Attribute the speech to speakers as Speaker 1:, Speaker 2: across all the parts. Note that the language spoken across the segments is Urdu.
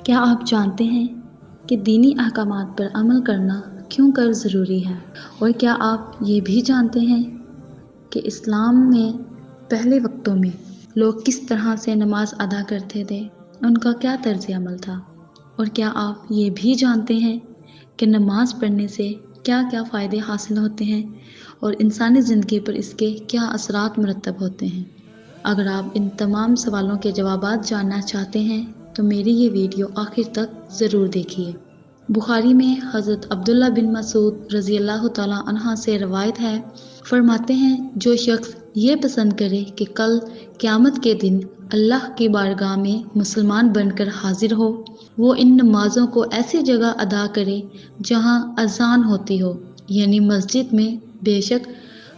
Speaker 1: کیا آپ جانتے ہیں کہ دینی احکامات پر عمل کرنا کیوں کر ضروری ہے؟ اور کیا آپ یہ بھی جانتے ہیں کہ اسلام میں پہلے وقتوں میں لوگ کس طرح سے نماز ادا کرتے تھے، ان کا کیا طرز عمل تھا؟ اور کیا آپ یہ بھی جانتے ہیں کہ نماز پڑھنے سے کیا کیا فائدے حاصل ہوتے ہیں اور انسانی زندگی پر اس کے کیا اثرات مرتب ہوتے ہیں؟ اگر آپ ان تمام سوالوں کے جوابات جاننا چاہتے ہیں تو میری یہ ویڈیو آخر تک ضرور دیکھیے۔ بخاری میں حضرت عبداللہ بن مسعود رضی اللہ تعالیٰ عنہ سے روایت ہے، فرماتے ہیں جو شخص یہ پسند کرے کہ کل قیامت کے دن اللہ کی بارگاہ میں مسلمان بن کر حاضر ہو، وہ ان نمازوں کو ایسی جگہ ادا کرے جہاں اذان ہوتی ہو، یعنی مسجد میں۔ بے شک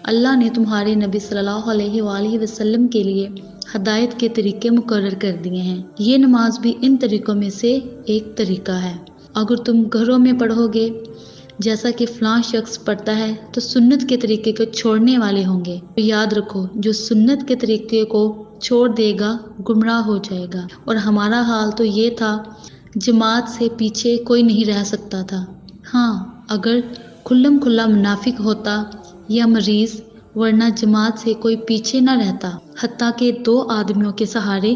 Speaker 1: اللہ نے تمہارے نبی صلی اللہ علیہ وآلہ وسلم کے لیے ہدایت کے طریقے مقرر کر دیے ہیں، یہ نماز بھی ان طریقوں میں سے ایک طریقہ ہے۔ اگر تم گھروں میں پڑھو گے جیسا کہ فلاں شخص پڑھتا ہے تو سنت کے طریقے کو چھوڑنے والے ہوں گے۔ یاد رکھو، جو سنت کے طریقے کو چھوڑ دے گا گمراہ ہو جائے گا، اور ہمارا حال تو یہ تھا، جماعت سے پیچھے کوئی نہیں رہ سکتا تھا۔ ہاں، اگر کھلم کھلا منافق ہوتا یا مریض، ورنہ جماعت سے کوئی پیچھے نہ رہتا، حتیٰ کہ 2 آدمیوں کے سہارے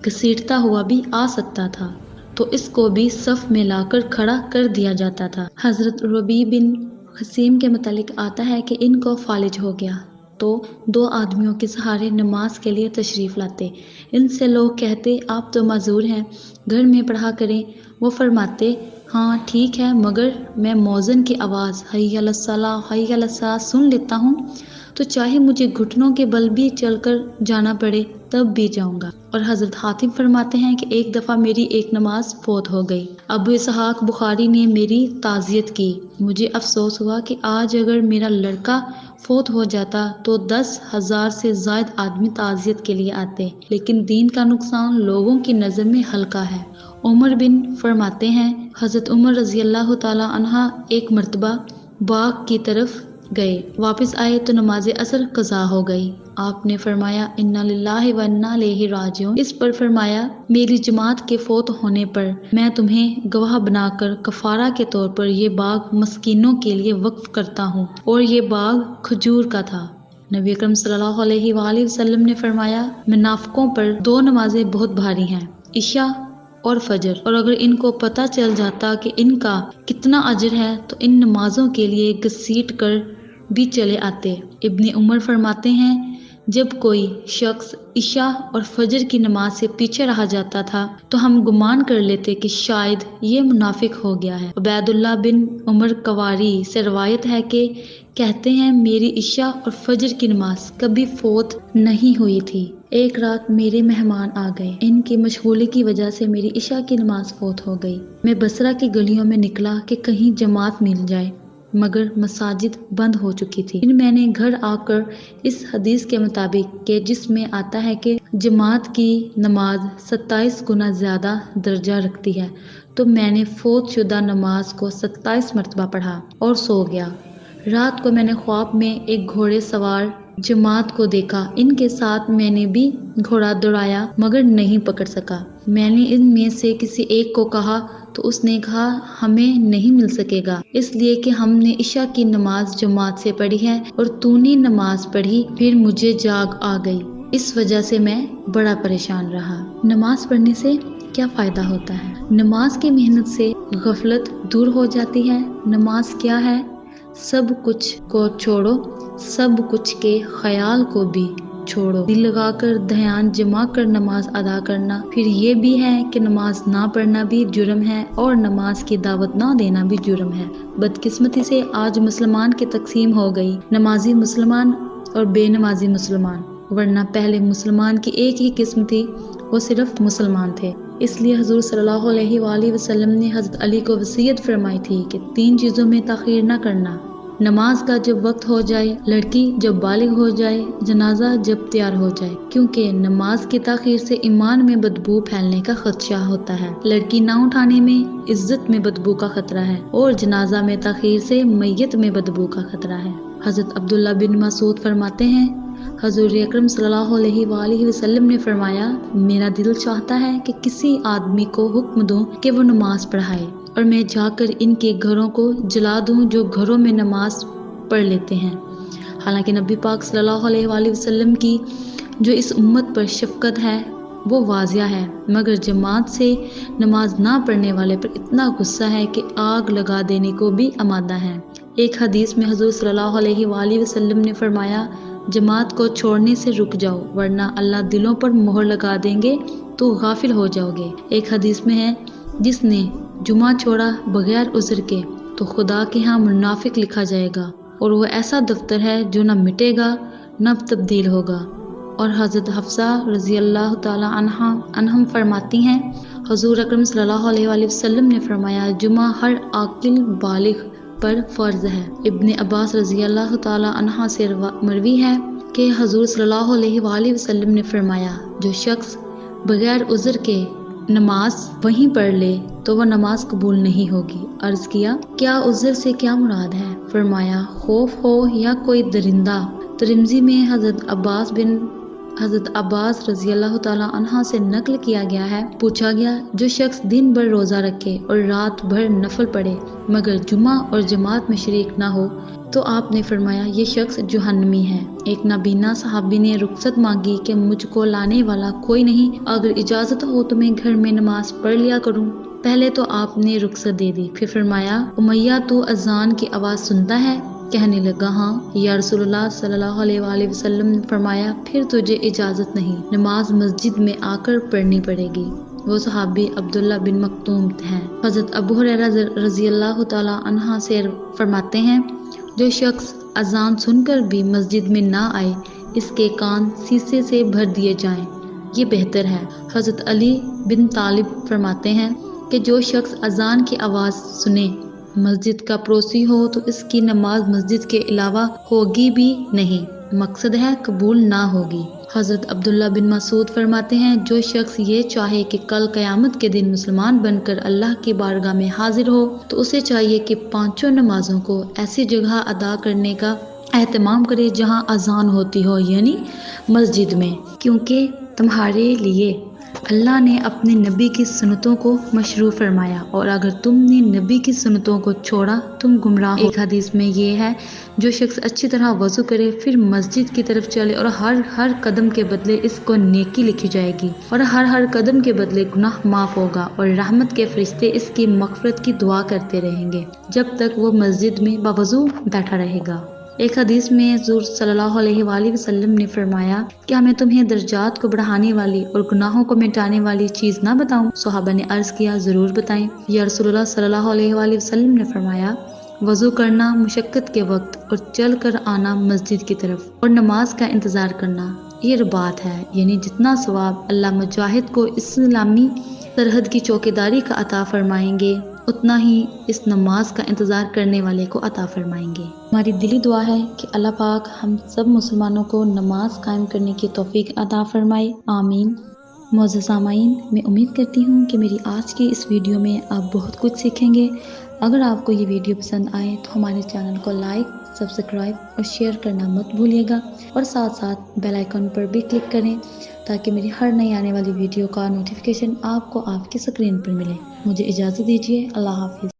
Speaker 1: گھسیٹتا ہوا بھی آ سکتا تھا تو اس کو بھی صف میں لا کر کھڑا کر دیا جاتا تھا۔ حضرت ربیع بن حسیم کے متعلق آتا ہے کہ ان کو فالج ہو گیا تو 2 آدمیوں کے سہارے نماز کے لیے تشریف لاتے۔ ان سے لوگ کہتے آپ تو معذور ہیں، گھر میں پڑھا کریں۔ وہ فرماتے ہاں ٹھیک ہے، مگر میں مؤذن کی آواز حی علی الصلاۃ حی علی الصلاۃ سن لیتا ہوں تو چاہے مجھے گھٹنوں کے بل بھی چل کر جانا پڑے تب بھی جاؤں گا۔ اور حضرت حاتم فرماتے ہیں کہ ایک دفعہ میری ایک نماز فوت ہو گئی، ابو اسحاق بخاری نے میری تعزیت کی، مجھے افسوس ہوا کہ آج اگر میرا لڑکا فوت ہو جاتا تو 10,000 سے زائد آدمی تعزیت کے لیے آتے، لیکن دین کا نقصان لوگوں کی نظر میں ہلکا ہے۔ عمر بن فرماتے ہیں حضرت عمر رضی اللہ تعالیٰ عنہ ایک مرتبہ باغ کی طرف گئے، واپس آئے تو نماز عصر قضا ہو گئی۔ آپ نے فرمایا انا للہ و انا الیہ راجعون۔ اس پر فرمایا میری جماعت کے فوت ہونے پر میں تمہیں گواہ بنا کر کفارہ کے طور پر یہ باغ مسکینوں کے لیے وقف کرتا ہوں، اور یہ باغ کھجور کا تھا۔ نبی اکرم صلی اللہ علیہ وآلہ وسلم نے فرمایا منافقوں پر 2 نمازیں بہت بھاری ہیں، عشاء اور فجر، اور اگر ان کو پتہ چل جاتا کہ ان کا کتنا اجر ہے تو ان نمازوں کے لیے گھسیٹ کر بھی چلے آتے۔ ابن عمر فرماتے ہیں جب کوئی شخص عشاء اور فجر کی نماز سے پیچھے رہ جاتا تھا تو ہم گمان کر لیتے کہ شاید یہ منافق ہو گیا ہے۔ عبید اللہ بن عمر کواری سے روایت ہے کہ کہتے ہیں میری عشاء اور فجر کی نماز کبھی فوت نہیں ہوئی تھی۔ ایک رات میرے مہمان آ گئے، ان کی مشغولی کی وجہ سے میری عشاء کی نماز فوت ہو گئی۔ میں بصرہ کی گلیوں میں نکلا کہ کہیں جماعت مل جائے، مگر مساجد بند ہو چکی تھی۔ پھر میں نے گھر آ کر اس حدیث کے مطابق کہ جس میں آتا ہے کہ جماعت کی نماز 27 گنا زیادہ درجہ رکھتی ہے، تو میں نے فوت شدہ نماز کو 27 مرتبہ پڑھا اور سو گیا۔ رات کو میں نے خواب میں ایک گھوڑے سوار جماعت کو دیکھا، ان کے ساتھ میں نے بھی گھوڑا دوڑایا مگر نہیں پکڑ سکا۔ میں نے ان میں سے کسی ایک کو کہا تو اس نے کہا ہمیں نہیں مل سکے گا، اس لیے کہ ہم نے عشاء کی نماز جماعت سے پڑھی ہے اور تو نے نماز پڑھی۔ پھر مجھے جاگ آ گئی، اس وجہ سے میں بڑا پریشان رہا۔ نماز پڑھنے سے کیا فائدہ ہوتا ہے؟ نماز کی محنت سے غفلت دور ہو جاتی ہے۔ نماز کیا ہے؟ سب کچھ کو چھوڑو، سب کچھ کے خیال کو بھی چھوڑو، دل لگا کر دھیان جما کر نماز ادا کرنا۔ پھر یہ بھی ہے کہ نماز نہ پڑھنا بھی جرم ہے اور نماز کی دعوت نہ دینا بھی جرم ہے۔ بدقسمتی سے آج مسلمان کی تقسیم ہو گئی، نمازی مسلمان اور بے نمازی مسلمان، ورنہ پہلے مسلمان کی ایک ہی قسم تھی، وہ صرف مسلمان تھے۔ اس لیے حضور صلی اللہ علیہ وآلہ وسلم نے حضرت علی کو وصیت فرمائی تھی کہ 3 چیزوں میں تاخیر نہ کرنا: نماز کا جب وقت ہو جائے، لڑکی جب بالغ ہو جائے، جنازہ جب تیار ہو جائے، کیونکہ نماز کی تاخیر سے ایمان میں بدبو پھیلنے کا خدشہ ہوتا ہے، لڑکی نہ اٹھانے میں عزت میں بدبو کا خطرہ ہے، اور جنازہ میں تاخیر سے میت میں بدبو کا خطرہ ہے۔ حضرت عبداللہ بن مسعود فرماتے ہیں حضور اکرم صلی اللہ علیہ وآلہ وسلم نے فرمایا، میرا دل چاہتا ہے کہ کسی آدمی کو حکم دوں کہ وہ نماز پڑھائے، اور میں جا کر ان کے گھروں کو جلا دوں جو گھروں میں نماز پڑھ لیتے ہیں۔ حالانکہ نبی پاک صلی اللہ علیہ وآلہ وسلم کی جو اس امت پر شفقت ہے وہ واضح ہے، مگر جماعت سے نماز نہ پڑھنے والے پر اتنا غصہ ہے کہ آگ لگا دینے کو بھی آمادہ ہے۔ ایک حدیث میں حضور صلی اللہ علیہ وآلہ وسلم نے فرمایا، جماعت کو چھوڑنے سے رک جاؤ ورنہ اللہ دلوں پر مہر لگا دیں گے تو غافل ہو جاؤ گے۔ ایک حدیث میں ہے، جس نے جمعہ چھوڑا بغیر عذر کے تو خدا کے ہاں منافق لکھا جائے گا، اور وہ ایسا دفتر ہے جو نہ مٹے گا نہ تبدیل ہوگا۔ اور حضرت حفصہ رضی اللہ تعالی عنہم فرماتی ہیں، حضور اکرم صلی اللہ علیہ وآلہ وسلم نے فرمایا، جمعہ ہر عاقل بالغ پر فرض ہے۔ ابن عباس رضی اللہ تعالی عنہ سے مروی ہے کہ حضور صلی اللہ علیہ وآلہ وسلم نے فرمایا، جو شخص بغیر عذر کے نماز وہیں پڑھ لے تو وہ نماز قبول نہیں ہوگی۔ عرض کیا، کیا عذر سے کیا مراد ہے؟ فرمایا، خوف ہو یا کوئی درندہ۔ ترمذی میں حضرت عباس رضی اللہ تعالی عنہ سے نقل کیا گیا ہے، پوچھا گیا، جو شخص دن بھر روزہ رکھے اور رات بھر نفل پڑھے مگر جمعہ اور جماعت میں شریک نہ ہو تو آپ نے فرمایا، یہ شخص جہنمی ہے۔ ایک نابینا صحابی نے رخصت مانگی کہ مجھ کو لانے والا کوئی نہیں، اگر اجازت ہو تو میں گھر میں نماز پڑھ لیا کروں۔ پہلے تو آپ نے رخصت دے دی، پھر فرمایا، امیہ تو اذان کی آواز سنتا ہے؟ کہنے لگا، ہاں یا رسول اللہ صلی اللہ علیہ وآلہ وسلم نے فرمایا، پھر تجھے اجازت نہیں، نماز مسجد میں آ کر پڑھنی پڑے گی۔ وہ صحابی عبداللہ بن مکتوم ہیں۔ حضرت ابو ہریرہ رضی اللہ تعالی عنہ سے فرماتے ہیں، جو شخص اذان سن کر بھی مسجد میں نہ آئے، اس کے کان سیسے سے بھر دیے جائیں، یہ بہتر ہے۔ حضرت علی بن طالب فرماتے ہیں کہ جو شخص اذان کی آواز سنے مسجد کا پڑوسی ہو تو اس کی نماز مسجد کے علاوہ ہوگی بھی نہیں، مقصد ہے قبول نہ ہوگی۔ حضرت عبداللہ بن مسعود فرماتے ہیں، جو شخص یہ چاہے کہ کل قیامت کے دن مسلمان بن کر اللہ کی بارگاہ میں حاضر ہو تو اسے چاہیے کہ پانچوں نمازوں کو ایسی جگہ ادا کرنے کا اہتمام کرے جہاں اذان ہوتی ہو، یعنی مسجد میں، کیونکہ تمہارے لیے اللہ نے اپنے نبی کی سنتوں کو مشروع فرمایا، اور اگر تم نے نبی کی سنتوں کو چھوڑا تم گمراہ ہو۔ ایک حدیث میں یہ ہے، جو شخص اچھی طرح وضو کرے پھر مسجد کی طرف چلے اور ہر قدم کے بدلے اس کو نیکی لکھی جائے گی، اور ہر قدم کے بدلے گناہ معاف ہوگا، اور رحمت کے فرشتے اس کی مغفرت کی دعا کرتے رہیں گے جب تک وہ مسجد میں باوضو بیٹھا رہے گا۔ ایک حدیث میں حضور صلی اللہ علیہ وآلہ وسلم نے فرمایا، کیا میں تمہیں درجات کو بڑھانے والی اور گناہوں کو مٹانے والی چیز نہ بتاؤں؟ صحابہ نے عرض کیا، ضرور بتائیں یا رسول اللہ صلی اللہ علیہ وآلہ وسلم نے فرمایا، وضو کرنا مشقت کے وقت اور چل کر آنا مسجد کی طرف اور نماز کا انتظار کرنا، یہ رباط ہے، یعنی جتنا ثواب اللہ مجاہد کو اسلامی سرحد کی چوکیداری کا عطا فرمائیں گے اتنا ہی اس نماز کا انتظار کرنے والے کو عطا فرمائیں گے۔ ہماری دلی دعا ہے کہ اللہ پاک ہم سب مسلمانوں کو نماز قائم کرنے کی توفیق عطا فرمائے، آمین۔ معزز سامعین، میں امید کرتی ہوں کہ میری آج کی اس ویڈیو میں آپ بہت کچھ سیکھیں گے۔ اگر آپ کو یہ ویڈیو پسند آئے تو ہمارے چینل کو لائک، سبسکرائب اور شیئر کرنا مت بھولیے گا، اور ساتھ ساتھ بیل آئیکن پر بھی کلک کریں تاکہ میری ہر نئی آنے والی ویڈیو کا نوٹیفیکیشن آپ کو آپ کی اسکرین پر ملے۔ مجھے اجازت دیجیے، اللہ حافظ۔